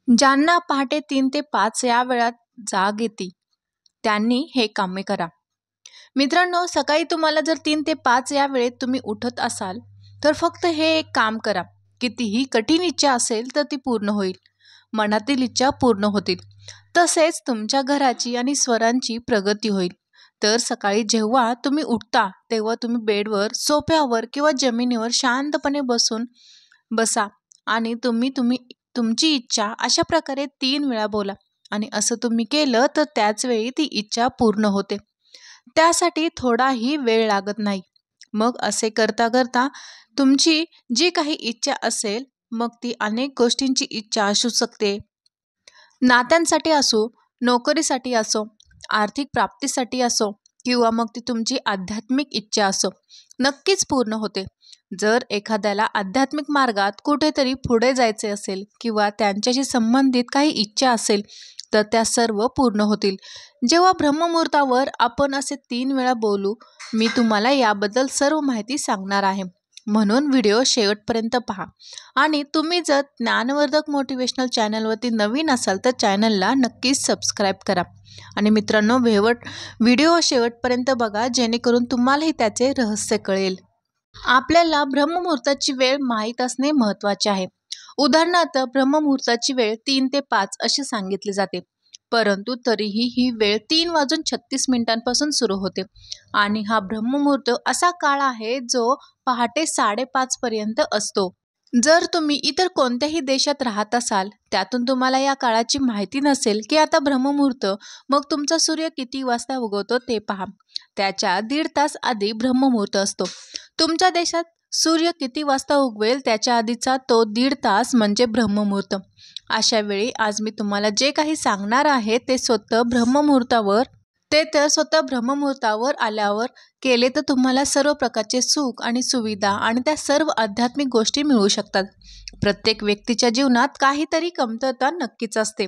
ज्यांना पहाटे 3 ते 5 या वेळात जाग येते त्यांनी हे कामे करा. मित्रांनो, सकाळी तुम्हाला जर 3 ते 5 या वेळेत तुम्ही उठत असाल तर फक्त हे एक काम करा. कितीही कठीण इच्छा असेल तर ती पूर्ण होईल. मनातील इच्छा पूर्ण होतील. तसेच तुमच्या घराची आणि स्वरांची प्रगती होईल. तर सकाळी जेव्हा तुम्ही उठता तेव्हा तुम्ही बेडवर, सोफ्यावर किंवा जमिनीवर शांतपणे बसा आणि तुमची इच्छा अशा प्रकारे 3 वेळा बोला आणि असं तुम्ही केलं तर त्याच वेळी ती इच्छा पूर्ण होते. त्यासाठी थोडाही वेळ लागत नाही. मग असे करता करता तुमची जी काही इच्छा असेल, मग ती अनेक गोष्टींची इच्छा असू शकते. नात्यांसाठी असो, नोकरीसाठी असो, आर्थिक प्राप्तीसाठी असो किंवा मग ती तुमची आध्यात्मिक इच्छा असो, नक्कीच पूर्ण होते. जर एखाद्याला आध्यात्मिक मार्गात कुठेतरी पुढे जायचे असेल किंवा त्यांच्याशी संबंधित काही इच्छा असेल तर त्या सर्व पूर्ण होतील. जेव्हा ब्रह्ममुहूर्तावर आपण असे 3 वेळा बोलू, मी तुम्हाला याबद्दल सर्व माहिती सांगणार आहे. म्हणून व्हिडिओ शेवटपर्यंत पहा. आणि तुम्ही जर ज्ञानवर्धक मोटिवेशनल चॅनलवरती नवीन असाल तर चॅनलला नक्कीच सबस्क्राईब करा. आणि मित्रांनो, व्हिडिओ शेवटपर्यंत बघा जेणेकरून तुम्हालाही त्याचे रहस्य कळेल. आपल्याला ब्रह्ममुहूर्ताची वेळ माहीत असणे महत्त्वाचे आहे. उदाहरणार्थ ब्रह्ममुहूर्ताची वेळ 3 ते 5 अशी सांगितली जाते. परंतु तरीही ही वेळ 3:36 सुरू होते आणि हा ब्रह्ममुहूर्त असा काळ आहे जो पहाटे 5:30 पर्यंत असतो. जर तुम्ही इतर कोणत्याही देशात राहत असाल, त्यातून तुम्हाला या काळाची माहिती नसेल की आता ब्रह्ममुहूर्त, मग तुमचा सूर्य किती वाजता उगवतो ते पहा. त्याच्या 1.5 तास आधी ब्रह्ममुहूर्त असतो. तुमच्या देशात सूर्य किती वाजता उगवेल त्याच्या आधीचा तो 1.5 तास म्हणजे ब्रह्ममुहूर्त. अशा वेळी आज मी तुम्हाला जे काही सांगणार आहे ते स्वतः ब्रह्ममुहूर्तावर आल्यावर केले तर तुम्हाला सर्व प्रकारचे सुख आणि सुविधा आणि त्या सर्व आध्यात्मिक गोष्टी मिळू शकतात. प्रत्येक व्यक्तीच्या जीवनात काहीतरी कमतरता नक्कीच असते.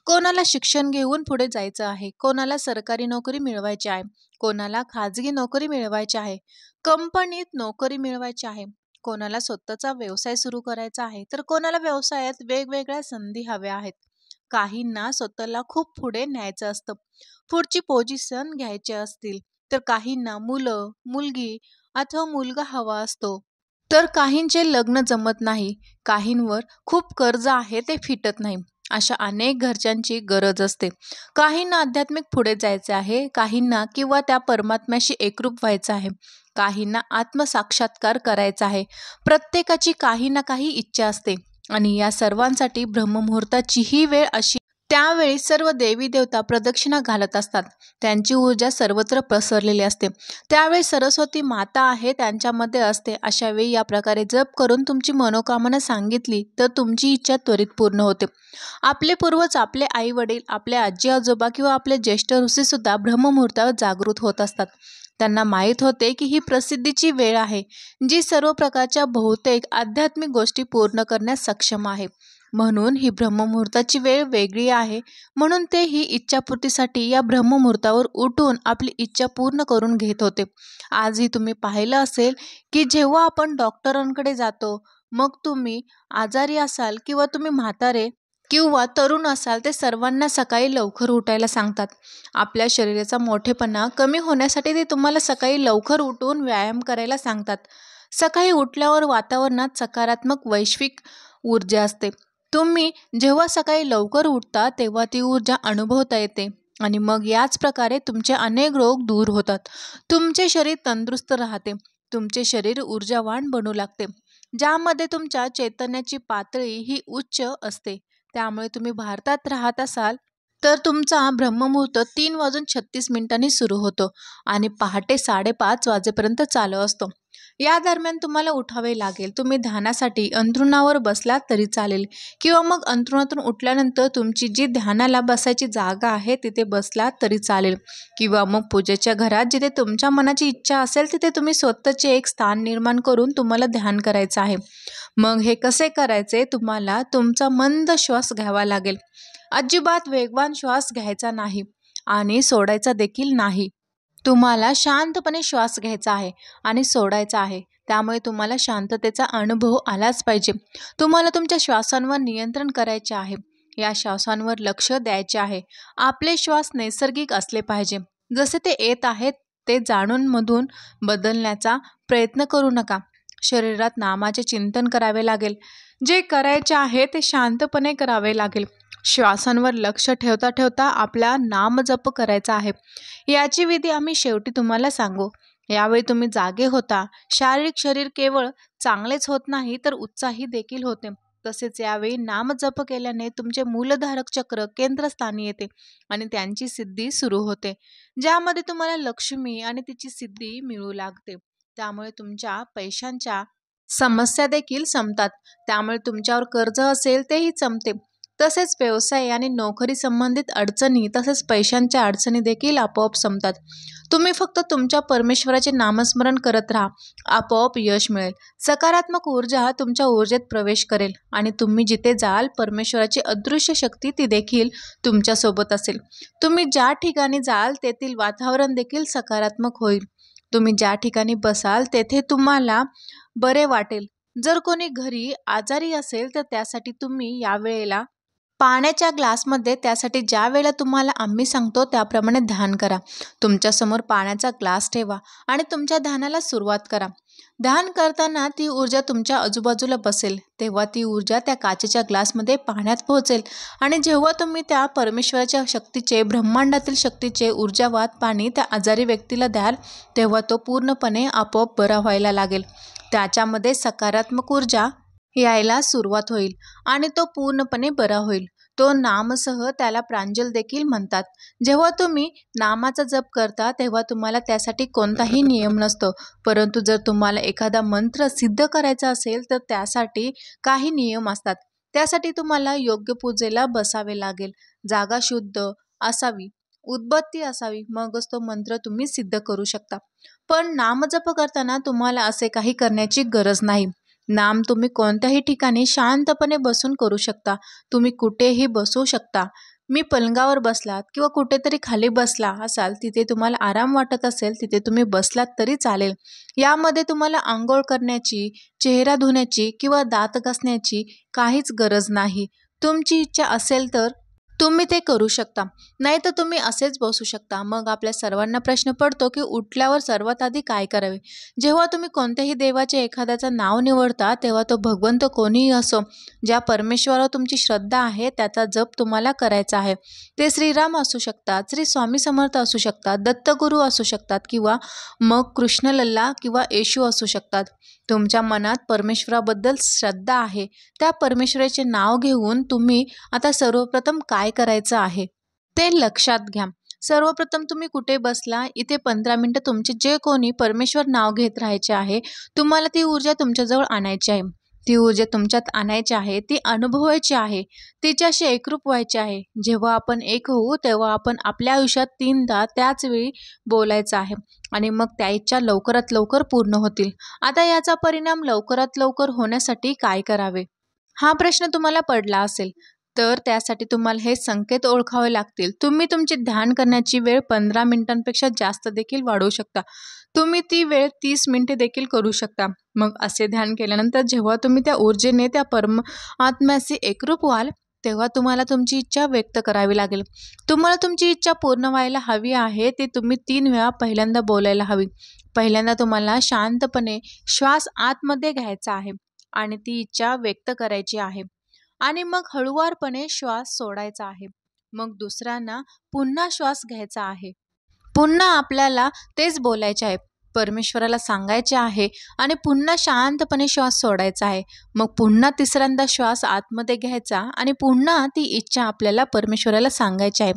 कोणाला शिक्षण घेऊन पुढे जायचं आहे, कोणाला सरकारी नोकरी मिळवायची आहे, कोणाला खाजगी नोकरी मिळवायची आहे, कंपनीत नोकरी मिळवायची आहे, कोणाला स्वतःचा व्यवसाय सुरू करायचा आहे, तर कोणाला व्यवसायात वेगवेगळ्या संधी हव्या आहेत. काहींना स्वतःला खूप पुढे न्यायचं असतं, पुढची पोझिशन घ्यायची असतील, तर काहींना मुलं, मुलगी अथवा मुलगा हवा असतो. तर काहींचे लग्न जमत नाही, काहींवर खूप कर्ज आहे ते फिटत नाही. अशा अनेक घरच्यांची गरज असते. काहींना आध्यात्मिक पुढे जायचे आहे, काहींना किंवा त्या परमात्म्याशी एकरूप व्हायचं आहे, काहींना आत्मसाक्षात्कार करायचा आहे. प्रत्येकाची काही ना काही इच्छा असते आणि या सर्वांसाठी ब्रह्ममुहूर्ताची ही वेळ अशी. त्यावेळी सर्व देवी देवता प्रदक्षिणा घालत असतात. त्यांची ऊर्जा सर्वत्र पसरलेली असते. त्यावेळी सरस्वती माता आहे त्यांच्यामध्ये असते. अशा वेळी या प्रकारे जप करून तुमची मनोकामना सांगितली तर तुमची इच्छा त्वरित पूर्ण होते. आपले पूर्वज, आपले आई वडील, आपले आजी आजोबा किंवा आपले ज्येष्ठ ऋषी सुद्धा ब्रह्ममुहूर्तावर जागृत होत असतात. त्यांना माहीत होते की ही प्रसिद्धीची वेळ आहे जी सर्व प्रकारच्या बहुतेक आध्यात्मिक गोष्टी पूर्ण करण्यास सक्षम आहे. म्हणून ही ब्रह्ममुहूर्ताची वेळ वेगळी आहे. म्हणून ते ही इच्छापूर्तीसाठी या ब्रह्ममुहूर्तावर उठून आपली इच्छा पूर्ण करून घेत होते. आजही तुम्ही पाहिलं असेल की जेव्हा आपण डॉक्टरांकडे जातो, मग तुम्ही आजारी असाल किंवा तुम्ही म्हातारे किंवा तरुण असाल, ते सर्वांना सकाळी लवकर उठायला सांगतात. आपल्या शरीराचा मोठेपणा कमी होण्यासाठी ते तुम्हाला सकाळी लवकर उठून व्यायाम करायला सांगतात. सकाळी उठल्यावर वातावरणात सकारात्मक वैश्विक ऊर्जा असते. तुम्ही जेव्हा सकाळी लवकर उठता तेव्हा ती ऊर्जा अनुभवता येते आणि मग याच प्रकारे तुमचे अनेक रोग दूर होतात. तुमचे शरीर तंदुरुस्त राहते, तुमचे शरीर ऊर्जावान बनू लागते, ज्यामध्ये तुमच्या चैतन्याची पातळी ही उच्च असते. त्यामुळे तुम्ही भारतात राहत असाल तर तुमचा ब्रह्ममुहूर्त 3:36 सुरू होतो आणि पहाटे 5:30 वाजेपर्यंत चालू असतो. या दरम्यान तुम्हाला उठावे लागेल. तुम्ही ध्यानासाठी अंथरुणावर बसलात तरी चालेल किंवा मग अंथरुणातून उठल्यानंतर तुमची जी ध्यानाला बसायची जागा आहे तिथे बसलात तरी चालेल किंवा मग पूजेच्या घरात जिथे तुमच्या मनाची इच्छा असेल तिथे तुम्ही स्वतःचे एक स्थान निर्माण करून तुम्हाला ध्यान करायचं आहे. मग हे कसे करायचे? तुम्हाला तुमचा मंद श्वास घ्यावा लागेल. अजिबात वेगवान श्वास घ्यायचा नाही आणि सोडायचा देखील नाही. तुम्हाला शांतपणे श्वास घ्यायचा आहे आणि सोडायचा आहे. त्यामुळे तुम्हाला शांततेचा अनुभव आलाच पाहिजे. तुम्हाला तुमच्या श्वासांवर नियंत्रण करायचे आहे. या श्वासांवर लक्ष द्यायचे आहे. आपले श्वास नैसर्गिक असले पाहिजे. जसे ते येत आहेत ते जाणून मधून बदलण्याचा प्रयत्न करू नका. शरीरात नामाचे चिंतन करावे लागेल. जे करायचे आहे ते शांतपणे करावे लागेल. श्वासांवर लक्ष ठेवता ठेवता आपला नामजप करायचा आहे. याची विधी आम्ही शेवटी तुम्हाला सांगू. यावेळी तुम्ही जागे होता. शारीरिक शरीर केवळ चांगलेच होत नाही तर उत्साही देखील होते. तसेच यावेळी नामजप केल्याने तुमचे मूलधारक चक्र केंद्रस्थानी येते आणि त्यांची सिद्धी सुरू होते, ज्यामध्ये तुम्हाला लक्ष्मी आणि तिची सिद्धी मिळू लागते. त्यामुळे तुमच्या पैशांच्या समस्या देखील संपतात. त्यामुळे तुमच्यावर कर्ज असेल तेही संपते. तसेच व्यवसाय आणि नोकरी संबंधित अडचणी तसेच पैशांच्या अडचणी देखील आपोआप संपतात. तुम्ही फक्त तुमच्या परमेश्वराचे नामस्मरण करत राहा. आपोआप यश मिळेल. सकारात्मक ऊर्जा तुमच्या ऊर्जेत प्रवेश करेल आणि तुम्ही जिथे जाल परमेश्वराची अदृश्य शक्ती ती देखील तुमच्यासोबत असेल. तुम्ही ज्या ठिकाणी जाल तेथील वातावरण देखील सकारात्मक होईल. तुम्ही ज्या ठिकाणी बसाल तेथे तुम्हाला बरे वाटेल. जर कोणी घरी आजारी असेल तर त्यासाठी तुम्ही यावेळेला पाण्याच्या ग्लासमध्ये त्यासाठी ज्या वेळेला तुम्हाला आम्ही सांगतो त्याप्रमाणे ध्यान करा. तुमच्यासमोर पाण्याचा ग्लास ठेवा आणि तुमच्या ध्यानाला सुरुवात करा. ध्यान करताना ती ऊर्जा तुमच्या आजूबाजूला बसेल. तेव्हा ती ऊर्जा त्या काचेच्या ग्लासमध्ये पाण्यात पोहोचेल आणि जेव्हा तुम्ही त्या परमेश्वराच्या शक्तीचे ब्रह्मांडातील शक्तीचे ऊर्जावात पाणी त्या आजारी व्यक्तीला द्याल तेव्हा तो पूर्णपणे आपोआप बरा व्हायला लागेल. त्याच्यामध्ये सकारात्मक ऊर्जा यायला सुरुवात होईल आणि तो पूर्णपणे बरा होईल. तो नामसह त्याला प्रांजल देखील म्हणतात. जेव्हा तुम्ही नामाचा जप करता तेव्हा तुम्हाला त्यासाठी कोणताही नियम नसतो. परंतु जर तुम्हाला एखादा मंत्र सिद्ध करायचा असेल तर त्यासाठी काही नियम असतात. त्यासाठी तुम्हाला योग्य पूजेला बसावे लागेल. जागा शुद्ध असावी, उदबत्ती असावी, मगच तो मंत्र तुम्ही सिद्ध करू शकता. पण नामजप करताना तुम्हाला असे काही करण्याची गरज नाही. नाम तुम्ही कोणत्याही ठिकाणी शांतपणे बसून करू शकता. तुम्ही कुठेही बसू शकता. मी पलंगावर बसलात किंवा कुठेतरी खाली बसला असाल तिथे तुम्हाला आराम वाटत असेल तिथे तुम्ही बसलात तरी चालेल. यामध्ये तुम्हाला आंघोळ करण्याची, चेहरा धुण्याची किंवा दात घासण्याची काहीच गरज नाही. तुमची इच्छा असेल तर तुम्ही ते करू शकता, नाही तर तुम्ही असेच बसू शकता. मग आपल्या सर्वांना प्रश्न पडतो की उठल्यावर सर्वात आधी काय करावे. जेव्हा तुम्ही कोणत्याही देवाचे एखाद्याचं नाव निवडता तेव्हा तो भगवंत कोणीही असो, ज्या परमेश्वरावर तुमची श्रद्धा आहे त्याचा जप तुम्हाला करायचा आहे. ते श्रीराम असू शकतात, श्री स्वामी समर्थ असू शकतात, दत्तगुरू असू शकतात किंवा मग कृष्णलल्ला किंवा येशू असू शकतात. तुमच्या मनात परमेश्वराबद्दल श्रद्धा आहे त्या परमेश्वराचे नाव घेऊन तुम्ही आता सर्वप्रथम काय करायचं आहे ते लक्षात घ्या. सर्वप्रथम तुम्ही कुठे बसला इथे 15 मिनिटं तुमचे जे कोणी परमेश्वर नाव घेत राहायचे आहे. तुम्हाला ती ऊर्जा तुमच्याजवळ आणायची आहे. ती ऊर्जा तुमच्यात आणायची आहे, ती अनुभवायची आहे, तिच्याशी एकरूप व्हायची आहे. जेव्हा आपण एक होऊ तेव्हा आपण आपल्या आयुष्यात 3दा त्याच वेळी बोलायचं आहे आणि मग त्या इच्छा लवकरात लवकर पूर्ण होतील. आता याचा परिणाम लवकरात लवकर होण्यासाठी काय करावे हा प्रश्न तुम्हाला पडला असेल तर त्यासाठी तुम्हाला हे संकेत ओळखावे लागतील. तुम्ही तुमचे ध्यान करण्याची वेळ 15 मिनिटांपेक्षा जास्त देखील वाढवू शकता. तुम्ही ती वेळ 30 मिनिटे देखील करू शकता. मग असे ध्यान केल्यानंतर जेव्हा तुम्ही त्या ऊर्जेने त्या परमात्म्याशी एकरूप व्हाल तेव्हा तुम्हाला तुमची इच्छा व्यक्त करावी लागेल. तुम्हाला तुमची इच्छा पूर्ण व्हायला हवी आहे ते तुम्ही 3 वेळा पहिल्यांदा बोलायला हवी. पहिल्यांदा तुम्हाला शांतपणे श्वास आतमध्ये घ्यायचा आहे आणि ती इच्छा व्यक्त करायची आहे आणि मग हळुवारपणे श्वास सोडायचा आहे. मग दुसऱ्यांदा पुन्हा श्वास घ्यायचा आहे. पुन्हा आपल्याला तेच बोलायचे आहे, परमेश्वराला सांगायचे आहे आणि पुन्हा शांतपणे श्वास सोडायचा आहे. मग पुन्हा तिसऱ्यांदा श्वास आतमध्ये घ्यायचा आणि पुन्हा ती इच्छा आपल्याला परमेश्वराला सांगायची आहे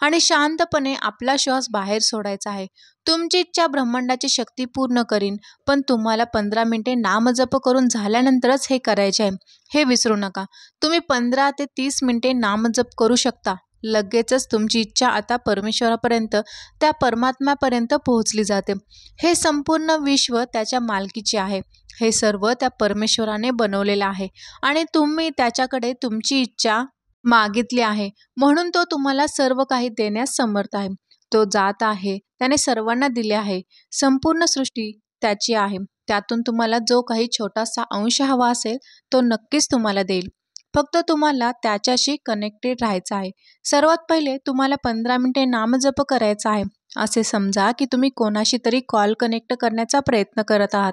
आणि शांतपणे आपला श्वास बाहेर सोडायचा आहे. तुमची इच्छा ब्रह्मांडाची शक्ती पूर्ण करीन, पण तुम्हाला 15 मिनिटे नामजप करून झाल्यानंतरच हे करायचे आहे. हे विसरू नका. तुम्ही 15 ते 30 मिनिटे नामजप करू शकता. लगेचच तुमची इच्छा आता परमेश्वरापर्यंत त्या परमात्म्यापर्यंत पोहोचली जाते. हे संपूर्ण विश्व त्याच्या मालकीचे आहे. हे सर्व त्या परमेश्वराने बनवलेलं आहे आणि तुम्ही त्याच्याकडे तुमची इच्छा मागितली आहे म्हणून तो तुम्हाला सर्व काही देण्यास समर्थ आहे. तो जात आहे, त्याने सर्वांना दिले आहे. संपूर्ण सृष्टी त्याची आहे. त्यातून तुम्हाला जो काही छोटासा अंश हवा असेल तो नक्कीच तुम्हाला देईल. फक्त तुम्हाला त्याच्याशी कनेक्टेड राहायचं आहे. सर्वात पहिले तुम्हाला 15 मिनिटे नामजप करायचा आहे. असे समजा की तुम्ही कोणाशी तरी कॉल कनेक्ट करण्याचा प्रयत्न करत आहात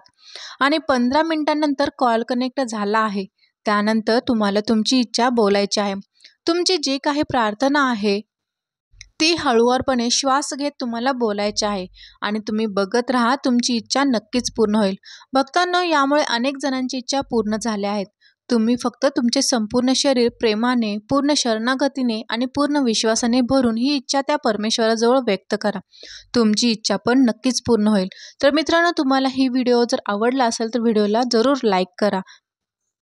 आणि 15 मिनिटांनंतर कॉल कनेक्ट झाला आहे. त्यानंतर तुम्हाला तुमची इच्छा बोलायची आहे. तुमची जी काही प्रार्थना आहे ती हळूवारपणे श्वास घेत तुम्हाला बोलायचे आहे आणि तुम्ही बघत राहा, तुमची इच्छा नक्कीच पूर्ण होईल. भक्तांनो, यामुळे अनेक जणांची इच्छा पूर्ण झाल्या आहेत. तुम्ही फक्त तुमचे संपूर्ण शरीर प्रेमाने, पूर्ण शरणागतीने आणि पूर्ण विश्वासाने भरून ही इच्छा त्या परमेश्वराजवळ व्यक्त करा. तुमची इच्छा पण नक्कीच पूर्ण होईल. तर मित्रांनो, तुम्हाला ही व्हिडिओ जर आवडला असेल तर व्हिडिओला जरूर लाईक करा.